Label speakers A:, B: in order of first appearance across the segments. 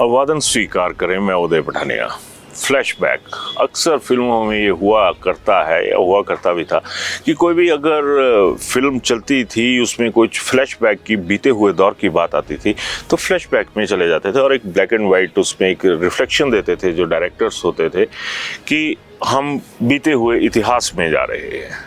A: अभिवादन स्वीकार करें, मैं उदय पठानिया। फ्लैशबैक अक्सर फिल्मों में ये हुआ करता है या हुआ करता भी था कि कोई भी अगर फिल्म चलती थी उसमें कुछ फ्लैशबैक की बीते हुए दौर की बात आती थी तो फ्लैशबैक में चले जाते थे और एक ब्लैक एंड वाइट उसमें एक रिफ्लेक्शन देते थे जो डायरेक्टर्स होते थे कि हम बीते हुए इतिहास में जा रहे हैं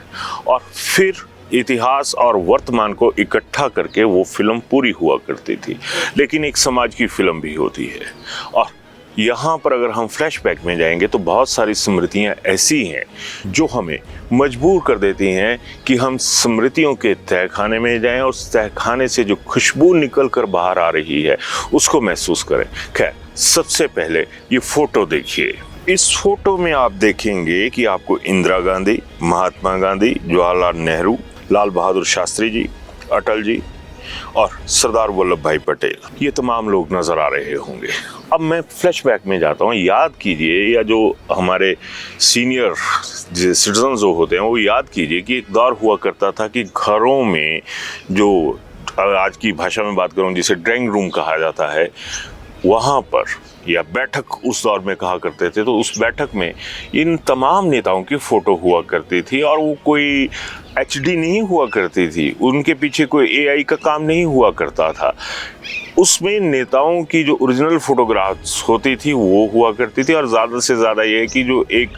A: और फिर इतिहास और वर्तमान को इकट्ठा करके वो फिल्म पूरी हुआ करती थी। लेकिन एक समाज की फिल्म भी होती है और यहाँ पर अगर हम फ्लैशबैक में जाएंगे तो बहुत सारी स्मृतियाँ ऐसी हैं जो हमें मजबूर कर देती हैं कि हम स्मृतियों के तहखाने में जाएं और उस तहखाने से जो खुशबू निकल कर बाहर आ रही है उसको महसूस करें। खैर, सबसे पहले ये फोटो देखिए। इस फोटो में आप देखेंगे कि आपको इंदिरा गांधी, महात्मा गांधी, जवाहरलाल नेहरू, लाल बहादुर शास्त्री जी, अटल जी और सरदार वल्लभ भाई पटेल, ये तमाम लोग नजर आ रहे होंगे। अब मैं फ्लैशबैक में जाता हूँ। याद कीजिए, या जो हमारे सीनियर सिटीजन जो होते हैं वो याद कीजिए कि एक दौर हुआ करता था कि घरों में, जो आज की भाषा में बात करूँ जिसे ड्राइंग रूम कहा जाता है, वहाँ पर या बैठक उस दौर में कहा करते थे, तो उस बैठक में इन तमाम नेताओं की फ़ोटो हुआ करती थी और वो कोई HD नहीं हुआ करती थी, उनके पीछे कोई AI का काम नहीं हुआ करता था। उसमें नेताओं की जो ओरिजिनल फ़ोटोग्राफ्स होती थी वो हुआ करती थी और ज़्यादा से ज़्यादा ये कि जो एक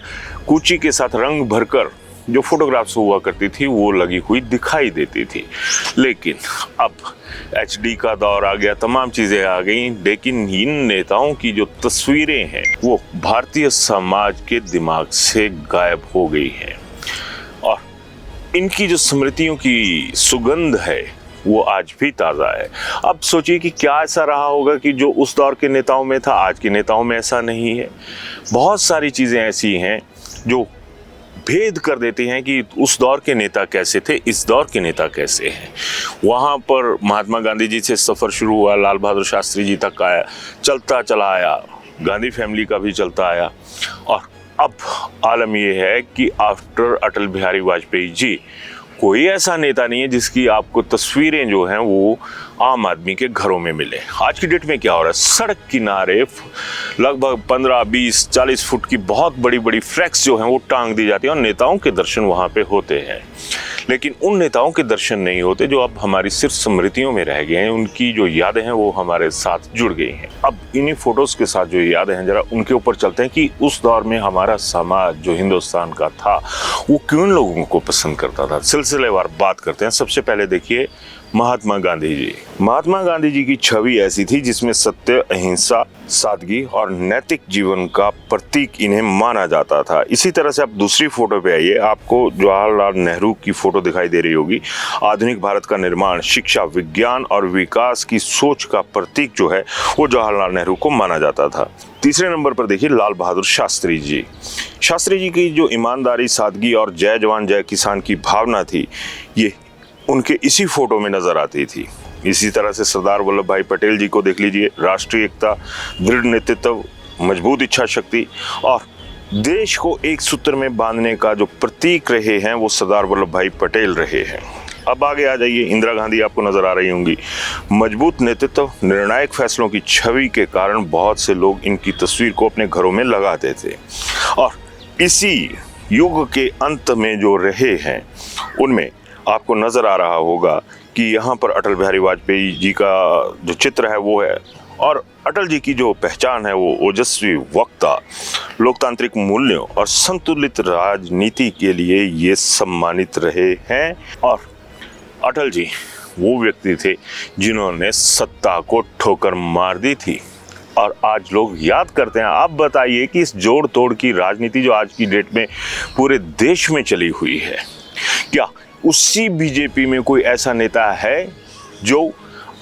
A: कूची के साथ रंग भरकर जो फोटोग्राफ्स हुआ करती थी वो लगी हुई दिखाई देती थी। लेकिन अब HD का दौर आ गया, तमाम चीज़ें आ गई, लेकिन इन नेताओं की जो तस्वीरें हैं वो भारतीय समाज के दिमाग से गायब हो गई हैं और इनकी जो स्मृतियों की सुगंध है वो आज भी ताज़ा है। अब सोचिए कि क्या ऐसा रहा होगा कि जो उस दौर के नेताओं में था आज के नेताओं में ऐसा नहीं है। बहुत सारी चीज़ें ऐसी हैं जो भेद कर देते हैं कि उस दौर के नेता कैसे थे, इस दौर के नेता कैसे हैं। वहाँ पर महात्मा गांधी जी से सफ़र शुरू हुआ, लाल बहादुर शास्त्री जी तक आया, चलता चला आया, गांधी फैमिली का भी चलता आया और अब आलम ये है कि आफ्टर अटल बिहारी वाजपेयी जी कोई ऐसा नेता नहीं है जिसकी आपको तस्वीरें जो हैं वो आम आदमी के घरों में मिले। आज की डेट में क्या हो रहा है, सड़क किनारे लगभग 15, 20, 40 फुट की बहुत बड़ी बड़ी फ्लैक्स जो हैं वो टांग दी जाती है और नेताओं के दर्शन वहाँ पे होते हैं। लेकिन उन नेताओं के दर्शन नहीं होते जो अब हमारी सिर्फ स्मृतियों में रह गए हैं, उनकी जो यादें हैं वो हमारे साथ जुड़ गई हैं। अब इन्हीं फोटोज़ के साथ जो यादें हैं जरा उनके ऊपर चलते हैं कि उस दौर में हमारा समाज जो हिंदुस्तान का था वो किन लोगों को पसंद करता था। सिलसिलेवार बात करते हैं। सबसे पहले देखिए महात्मा गांधी जी। महात्मा गांधी जी की छवि ऐसी थी जिसमें सत्य, अहिंसा, सादगी और नैतिक जीवन का प्रतीक इन्हें माना जाता था। इसी तरह से आप दूसरी फोटो पे आइए, आपको जवाहरलाल नेहरू की फोटो दिखाई दे रही होगी। आधुनिक भारत का निर्माण, शिक्षा, विज्ञान और विकास की सोच का प्रतीक जो है वो जवाहरलाल नेहरू को माना जाता था। तीसरे नंबर पर देखिए लाल बहादुर शास्त्री जी। शास्त्री जी की जो ईमानदारी, सादगी और जय जवान जय किसान की भावना थी ये उनके इसी फोटो में नजर आती थी। इसी तरह से सरदार वल्लभ भाई पटेल जी को देख लीजिए। राष्ट्रीय एकता, दृढ़ नेतृत्व, मजबूत इच्छा शक्ति और देश को एक सूत्र में बांधने का जो प्रतीक रहे हैं वो सरदार वल्लभ भाई पटेल रहे हैं। अब आगे आ जाइए, इंदिरा गांधी आपको नजर आ रही होंगी। मजबूत नेतृत्व, निर्णायक फैसलों की छवि के कारण बहुत से लोग इनकी तस्वीर को अपने घरों में लगाते थे और इसी युग के अंत में जो रहे हैं उनमें आपको नजर आ रहा होगा कि यहाँ पर अटल बिहारी वाजपेयी जी का जो चित्र है वो है और अटल जी की जो पहचान है वो ओजस्वी वक्ता, लोकतांत्रिक मूल्यों और संतुलित राजनीति के लिए ये सम्मानित रहे हैं। और अटल जी वो व्यक्ति थे जिन्होंने सत्ता को ठोकर मार दी थी और आज लोग याद करते हैं। आप बताइए कि इस जोड़ तोड़ की राजनीति जो आज की डेट में पूरे देश में चली हुई है, क्या उसी बीजेपी में कोई ऐसा नेता है जो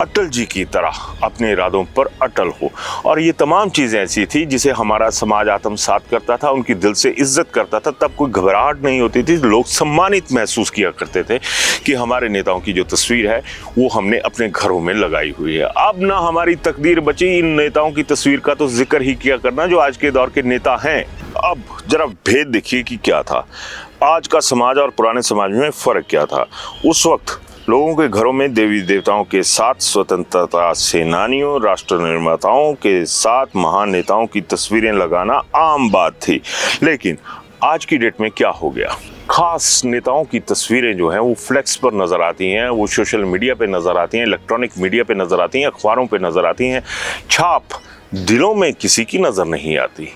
A: अटल जी की तरह अपने इरादों पर अटल हो? और ये तमाम चीज़ें ऐसी थी जिसे हमारा समाज आत्मसात करता था, उनकी दिल से इज्जत करता था। तब कोई घबराहट नहीं होती थी, लोग सम्मानित महसूस किया करते थे कि हमारे नेताओं की जो तस्वीर है वो हमने अपने घरों में लगाई हुई है। अब ना हमारी तकदीर बची इन नेताओं की तस्वीर का तो जिक्र ही किया करना जो आज के दौर के नेता हैं। अब जरा भेद देखिए कि क्या था आज का समाज और पुराने समाज में फ़र्क क्या था। उस वक्त लोगों के घरों में देवी देवताओं के साथ स्वतंत्रता सेनानियों, राष्ट्र निर्माताओं के साथ महान नेताओं की तस्वीरें लगाना आम बात थी। लेकिन आज की डेट में क्या हो गया? खास नेताओं की तस्वीरें जो हैं वो फ्लेक्स पर नज़र आती हैं, वो सोशल मीडिया पे नज़र आती हैं, इलेक्ट्रॉनिक मीडिया पे नज़र आती हैं, अखबारों पे नज़र आती हैं। छाप दिलों में किसी की नज़र नहीं आती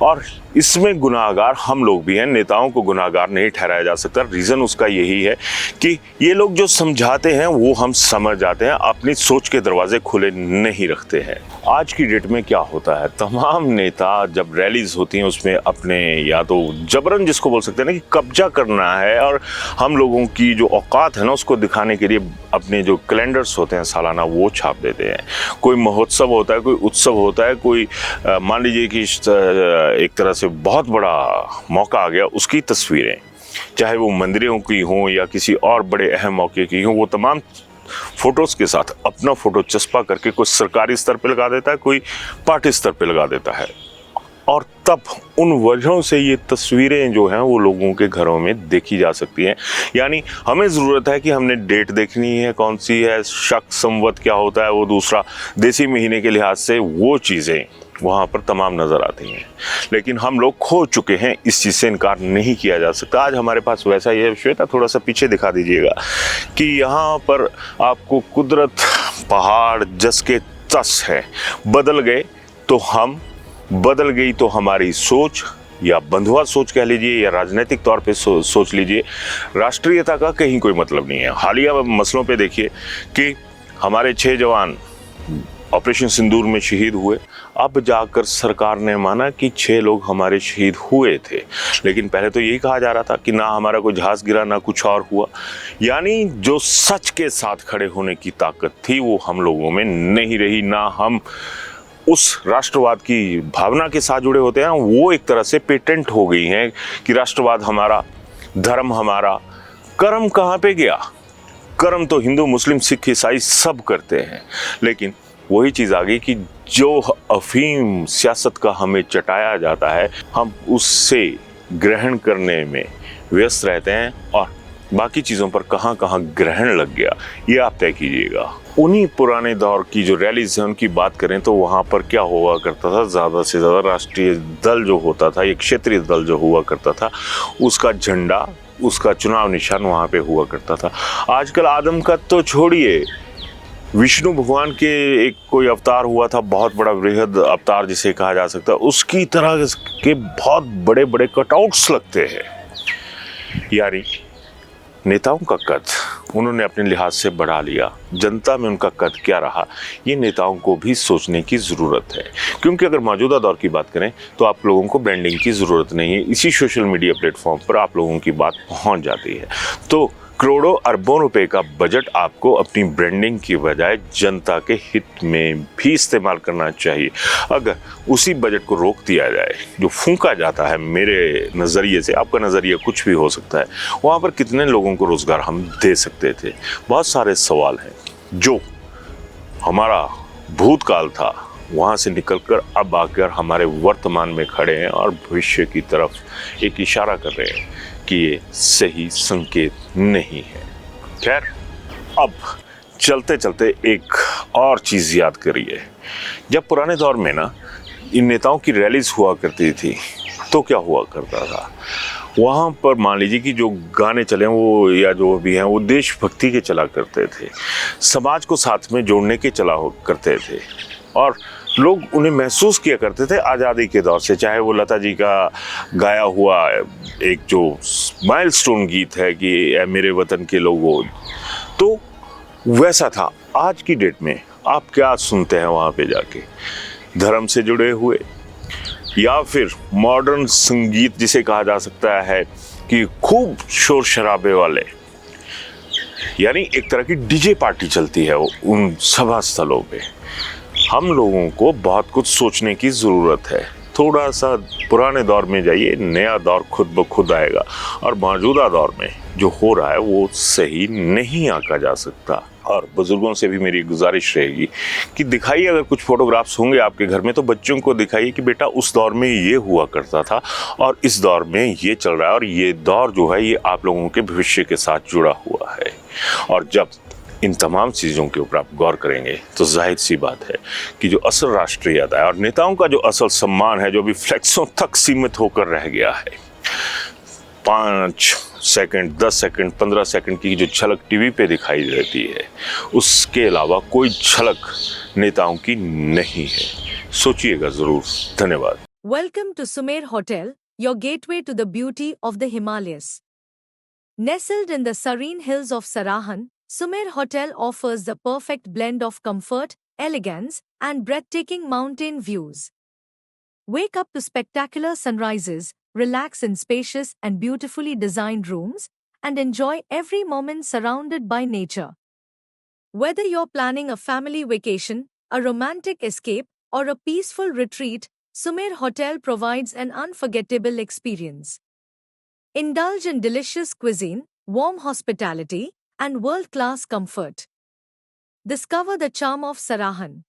A: और इसमें गुनाहगार हम लोग भी हैं। नेताओं को गुनाहगार नहीं ठहराया जा सकता। रीज़न उसका यही है कि ये लोग जो समझाते हैं वो हम समझ जाते हैं, अपनी सोच के दरवाजे खुले नहीं रखते हैं। आज की डेट में क्या होता है, तमाम नेता जब रैलीज होती हैं उसमें अपने या तो जबरन जिसको बोल सकते हैं ना कि कब्जा करना है और हम लोगों की जो औकात है ना उसको दिखाने के लिए अपने जो कैलेंडर्स होते हैं सालाना वो छाप देते हैं। कोई महोत्सव होता है, कोई उत्सव होता है, कोई मान लीजिए कि एक तरह से बहुत बड़ा मौका आ गया, उसकी तस्वीरें चाहे वो मंदिरों की हों या किसी और बड़े अहम मौके की हों, वो तमाम फोटोज़ के साथ अपना फ़ोटो चस्पा करके कोई सरकारी स्तर पे लगा देता है, कोई पार्टी स्तर पे लगा देता है और तब उन वजहों से ये तस्वीरें जो हैं वो लोगों के घरों में देखी जा सकती हैं। यानी हमें ज़रूरत है कि हमने डेट देखनी है कौन सी है, शक संवत क्या होता है, वो दूसरा देसी महीने के लिहाज से वो चीज़ें वहाँ पर तमाम नज़र आती हैं। लेकिन हम लोग खो चुके हैं, इस चीज़ से इनकार नहीं किया जा सकता। आज हमारे पास वैसा ही है। श्वेता थोड़ा सा पीछे दिखा दीजिएगा कि यहाँ पर आपको कुदरत, पहाड़ जस के तस है। बदल गए तो हम, बदल गई तो हमारी सोच, या बंधुआ सोच कह लीजिए या राजनीतिक तौर पे सोच लीजिए। राष्ट्रीयता का कहीं कोई मतलब नहीं है। हालिया मसलों पे देखिए कि हमारे 6 जवान ऑपरेशन सिंदूर में शहीद हुए। अब जाकर सरकार ने माना कि 6 लोग हमारे शहीद हुए थे, लेकिन पहले तो यही कहा जा रहा था कि ना हमारा कोई जहाज गिरा ना कुछ और हुआ। यानी जो सच के साथ खड़े होने की ताकत थी वो हम लोगों में नहीं रही। ना हम उस राष्ट्रवाद की भावना के साथ जुड़े होते हैं, वो एक तरह से पेटेंट हो गई हैं कि राष्ट्रवाद हमारा, धर्म हमारा। कर्म कहाँ पे गया? कर्म तो हिंदू, मुस्लिम, सिख, ईसाई सब करते हैं, लेकिन वही चीज़ आ गई कि जो अफीम सियासत का हमें चटाया जाता है हम उससे ग्रहण करने में व्यस्त रहते हैं और बाकी चीज़ों पर कहाँ कहाँ ग्रहण लग गया ये आप तय कीजिएगा। उन्हीं पुराने दौर की जो रैलीज हैं उनकी बात करें तो वहाँ पर क्या हुआ करता था, ज़्यादा से ज़्यादा राष्ट्रीय दल जो होता था, एक क्षेत्रीय दल जो हुआ करता था, उसका झंडा, उसका चुनाव निशान वहाँ पे हुआ करता था। आजकल आदम का तो छोड़िए, विष्णु भगवान के एक कोई अवतार हुआ था, बहुत बड़ा वृहद अवतार जिसे कहा जा सकता है, उसकी तरह के बहुत बड़े बड़े कटआउट्स लगते हैं। यानी नेताओं का कद उन्होंने अपने लिहाज से बढ़ा लिया, जनता में उनका कद क्या रहा ये नेताओं को भी सोचने की ज़रूरत है। क्योंकि अगर मौजूदा दौर की बात करें तो आप लोगों को ब्रांडिंग की ज़रूरत नहीं है। इसी सोशल मीडिया प्लेटफॉर्म पर आप लोगों की बात पहुंच जाती है। तो करोड़ों अरबों रुपए का बजट आपको अपनी ब्रांडिंग की बजाय जनता के हित में भी इस्तेमाल करना चाहिए। अगर उसी बजट को रोक दिया जाए जो फूंका जाता है, मेरे नज़रिए से, आपका नज़रिया कुछ भी हो सकता है, वहाँ पर कितने लोगों को रोज़गार हम दे सकते थे? बहुत सारे सवाल हैं। जो हमारा भूतकाल था वहाँ से निकलकर अब आकर हमारे वर्तमान में खड़े हैं और भविष्य की तरफ एक इशारा कर रहे हैं कि ये सही संकेत नहीं है। खैर, अब चलते चलते एक और चीज़ याद करिए। जब पुराने दौर में ना इन नेताओं की रैलीज हुआ करती थी तो क्या हुआ करता था, वहाँ पर मान लीजिए कि जो गाने चले वो या जो भी हैं वो देशभक्ति के चला करते थे, समाज को साथ में जोड़ने के चला करते थे और लोग उन्हें महसूस किया करते थे आज़ादी के दौर से। चाहे वो लता जी का गाया हुआ एक जो माइलस्टोन गीत है कि ऐ मेरे वतन के लोगों, तो वैसा था। आज की डेट में आप क्या सुनते हैं वहाँ पे जाके? धर्म से जुड़े हुए या फिर मॉडर्न संगीत जिसे कहा जा सकता है कि खूब शोर शराबे वाले, यानी एक तरह की डीजे पार्टी चलती है उन सभा स्थलों पे। हम लोगों को बहुत कुछ सोचने की ज़रूरत है। थोड़ा सा पुराने दौर में जाइए, नया दौर खुद ब खुद आएगा और मौजूदा दौर में जो हो रहा है वो सही नहीं आंका जा सकता। और बुज़ुर्गों से भी मेरी गुजारिश रहेगी कि दिखाइए, अगर कुछ फोटोग्राफ्स होंगे आपके घर में तो बच्चों को दिखाइए कि बेटा उस दौर में ये हुआ करता था और इस दौर में ये चल रहा है और ये दौर जो है ये आप लोगों के भविष्य के साथ जुड़ा हुआ है। और जब इन तमाम चीज़ों के ऊपर आप गौर करेंगे तो जाहिर सी बात है कि जो असल राष्ट्रीयता है और नेताओं का जो असल सम्मान है, जो भी फ्लेक्सों तक सीमित होकर रह गया है, 5 सेकंड, 10 सेकंड, 15 सेकंड की जो झलक टीवी पे दिखाई देती है, उसके अलावा कोई झलक नेताओं की नहीं है। सोचिएगा ज़रूर। धन्यवाद।
B: Welcome to Sumer Hotel, your gateway to the beauty of the Himalayas. Nestled in the serene hills of Sarahan, Sumer Hotel offers the perfect blend of comfort, elegance, and breathtaking mountain views. Wake up to spectacular sunrises, relax in spacious and beautifully designed rooms, and enjoy every moment surrounded by nature. Whether you're planning a family vacation, a romantic escape, or a peaceful retreat, Sumer Hotel provides an unforgettable experience. Indulge in delicious cuisine, warm hospitality, and world-class comfort. Discover the charm of Sarahan.